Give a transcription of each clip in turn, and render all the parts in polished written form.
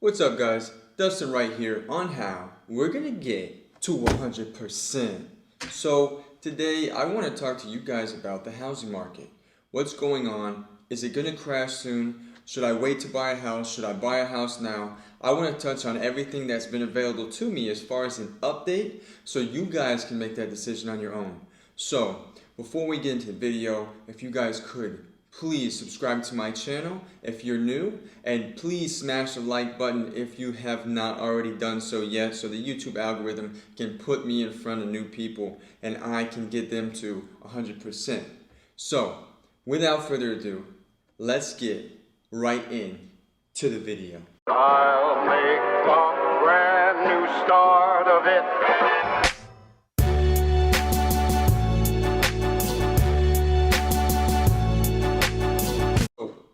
What's up guys, Dustin right here on how we're gonna get to 100%. So today I want to talk to you guys about the housing market. What's going on? Is it gonna crash soon? Should I wait to buy a house? Should I buy a house now? I want to touch on everything that's been available to me as far as an update so you guys can make that decision on your own. So before we get into the video, if you guys could please subscribe to my channel if you're new, and please smash the like button if you have not already done so yet, so the YouTube algorithm can put me in front of new people and I can get them to 100%. So without further ado, let's get right in to the video. I'll make a brand new start of it.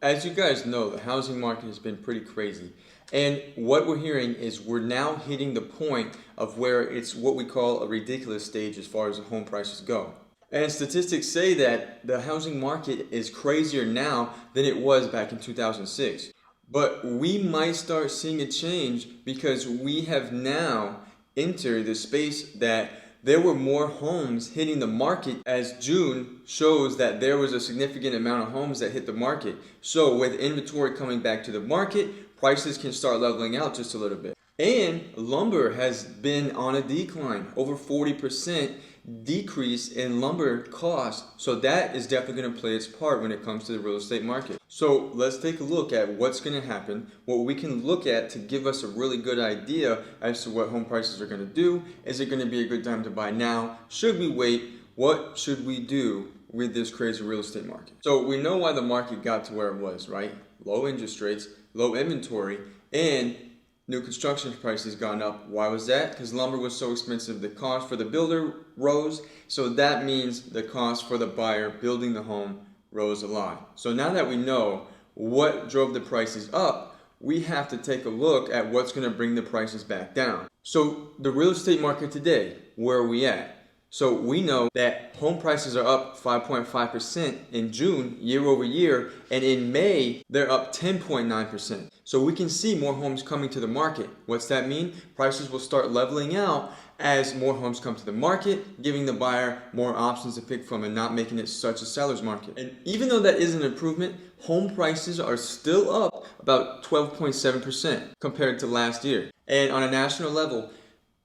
As you guys know, the housing market has been pretty crazy. And what we're hearing is we're now hitting the point of where it's what we call a ridiculous stage as far as home prices go. And statistics say that the housing market is crazier now than it was back in 2006. But we might start seeing a change because we have now entered the space that there were more homes hitting the market, as June shows that there was a significant amount of homes that hit the market. So with inventory coming back to the market, prices can start leveling out just a little bit. And lumber has been on a decline, over 40% decrease in lumber cost. So that is definitely going to play its part when it comes to the real estate market. So let's take a look at what's going to happen, what we can look at to give us a really good idea as to what home prices are going to do. Is it going to be a good time to buy now? Should we wait? What should we do with this crazy real estate market? So we know why the market got to where it was, right? Low interest rates, low inventory, and new construction prices gone up. Why was that? Because lumber was so expensive. The cost for the builder rose, so that means the cost for the buyer building the home rose a lot. So now that we know what drove the prices up, we have to take a look at what's going to bring the prices back down. So the real estate market today, where are we at? So we know that home prices are up 5.5% in June year over year, and in May they're up 10.9%. So we can see more homes coming to the market. What's that mean? Prices will start leveling out as more homes come to the market, giving the buyer more options to pick from and not making it such a seller's market. And even though that is an improvement, home prices are still up about 12.7% compared to last year. And on a national level,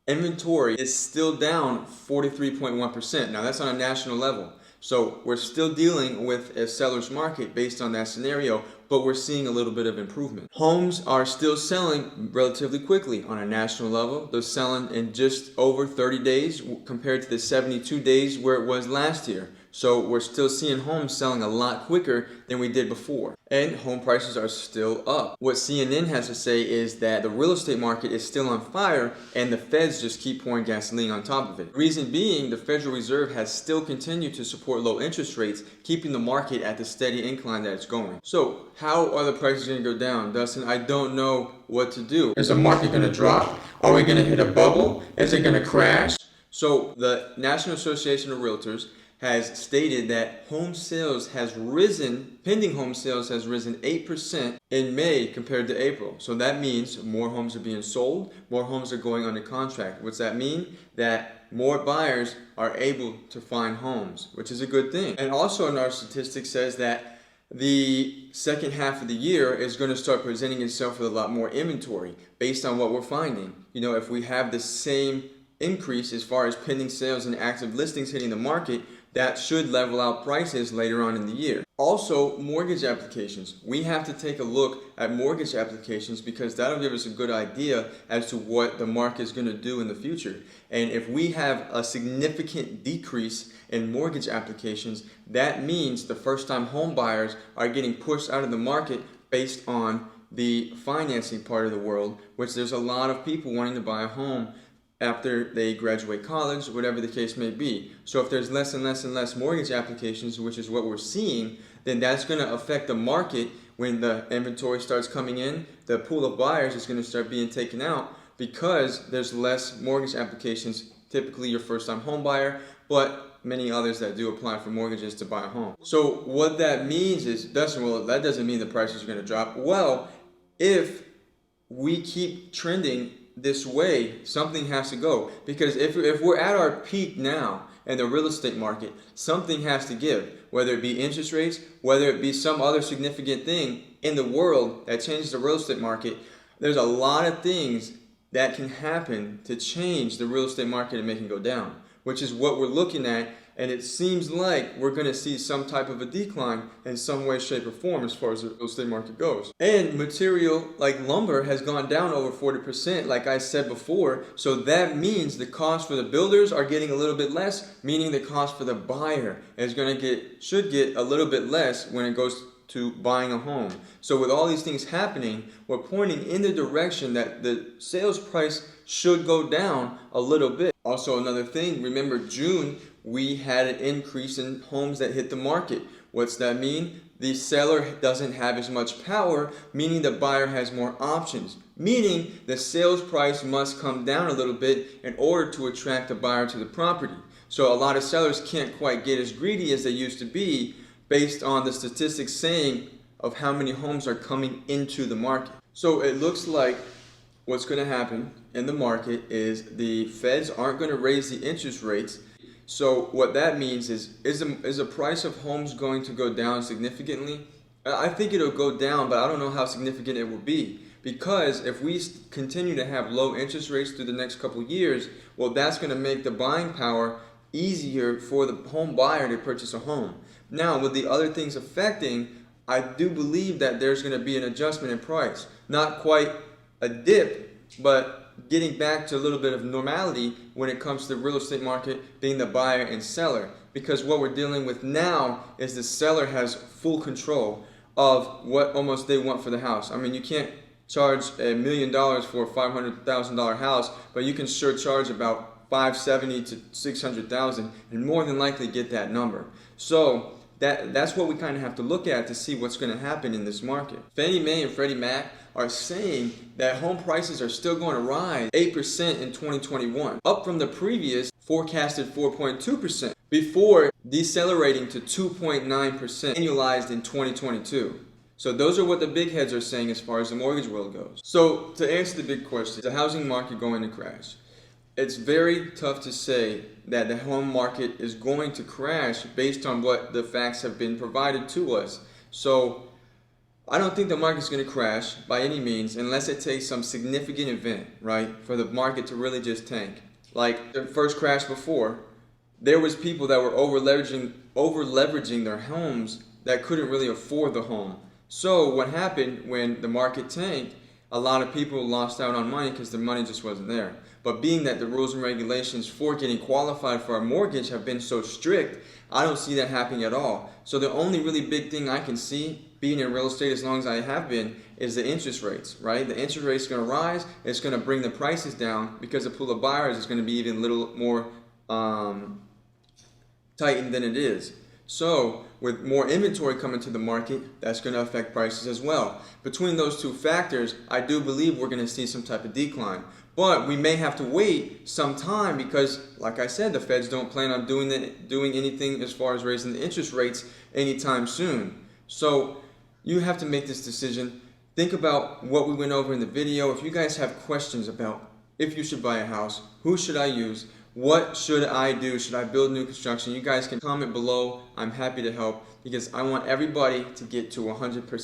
inventory is still down 43.1%. Now that's on a national level. So we're still dealing with a seller's market based on that scenario, but we're seeing a little bit of improvement. Homes are still selling relatively quickly on a national level. They're selling in just over 30 days compared to the 72 days where it was last year. So we're still seeing homes selling a lot quicker than we did before. And home prices are still up. What CNN has to say is that the real estate market is still on fire and the feds just keep pouring gasoline on top of it. Reason being, the Federal Reserve has still continued to support low interest rates, keeping the market at the steady incline that it's going. So how are the prices going to go down? Dustin, I don't know what to do. Is the market going to drop? Are we going to hit a bubble? Is it going to crash? So the National Association of Realtors has stated that home sales has risen, pending home sales has risen 8% in May compared to April. So that means more homes are being sold, more homes are going under contract. What's that mean? That more buyers are able to find homes, which is a good thing. And also another statistic says that the second half of the year is going to start presenting itself with a lot more inventory based on what we're finding. You know, if we have the same increase as far as pending sales and active listings hitting the market, that should level out prices later on in the year. Also, mortgage applications. We have to take a look at mortgage applications because that'll give us a good idea as to what the market is going to do in the future. And if we have a significant decrease in mortgage applications, that means the first-time home buyers are getting pushed out of the market based on the financing part of the world, which there's a lot of people wanting to buy a home after they graduate college, whatever the case may be. So if there's less and less and less mortgage applications, which is what we're seeing, then that's going to affect the market when the inventory starts coming in. The pool of buyers is going to start being taken out because there's less mortgage applications, typically your first-time home buyer, but many others that do apply for mortgages to buy a home. So what that means is, well, that doesn't mean the prices are going to drop. Well, if we keep trending this way, something has to go. Because if we're at our peak now in the real estate market, something has to give. Whether it be interest rates, whether it be some other significant thing in the world that changes the real estate market, there's a lot of things that can happen to change the real estate market and make it go down, which is what we're looking at. And it seems like we're going to see some type of a decline in some way, shape, or form as far as the real estate market goes. And material like lumber has gone down over 40%, like I said before. So that means the cost for the builders are getting a little bit less, meaning the cost for the buyer is should get a little bit less when it goes to buying a home. So with all these things happening, we're pointing in the direction that the sales price should go down a little bit. Also, another thing, remember June, we had an increase in homes that hit the market. What's that mean? The seller doesn't have as much power, meaning the buyer has more options, meaning the sales price must come down a little bit in order to attract a buyer to the property. So a lot of sellers can't quite get as greedy as they used to be based on the statistics saying of how many homes are coming into the market. So it looks like what's going to happen in the market is the feds aren't going to raise the interest rates. So what that means is the price of homes going to go down significantly? I think it'll go down, but I don't know how significant it will be. Because if we continue to have low interest rates through the next couple years, well, that's going to make the buying power easier for the home buyer to purchase a home. Now, with the other things affecting, I do believe that there's going to be an adjustment in price. Not quite a dip, but getting back to a little bit of normality when it comes to the real estate market being the buyer and seller. Because what we're dealing with now is the seller has full control of what almost they want for the house. I mean, you can't charge $1 million for a $500,000 house, but you can sure charge about $570,000 to $600,000 and more than likely get that number. So that's what we kind of have to look at to see what's going to happen in this market. Fannie Mae and Freddie Mac are saying that home prices are still going to rise 8% in 2021, up from the previous forecasted 4.2%, before decelerating to 2.9% annualized in 2022. So those are what the big heads are saying as far as the mortgage world goes. So to answer the big question, is the housing market going to crash? It's very tough to say that the home market is going to crash based on what the facts have been provided to us. So I don't think the market's going to crash by any means unless it takes some significant event, right, for the market to really just tank. Like the first crash before, there was people that were over leveraging their homes that couldn't really afford the home. So what happened when the market tanked, a lot of people lost out on money because the money just wasn't there. But being that the rules and regulations for getting qualified for a mortgage have been so strict, I don't see that happening at all. So the only really big thing I can see being in real estate as long as I have been is the interest rates, right? The interest rate's going to rise. It's going to bring the prices down because the pool of buyers is going to be even a little more tightened than it is. So with more inventory coming to the market, that's going to affect prices as well. Between those two factors, I do believe we're going to see some type of decline. But we may have to wait some time because, like I said, the feds don't plan on doing anything as far as raising the interest rates anytime soon. So you have to make this decision. Think about what we went over in the video. If you guys have questions about if you should buy a house, who should I use, what should I do, should I build new construction, you guys can comment below. I'm happy to help because I want everybody to get to 100%.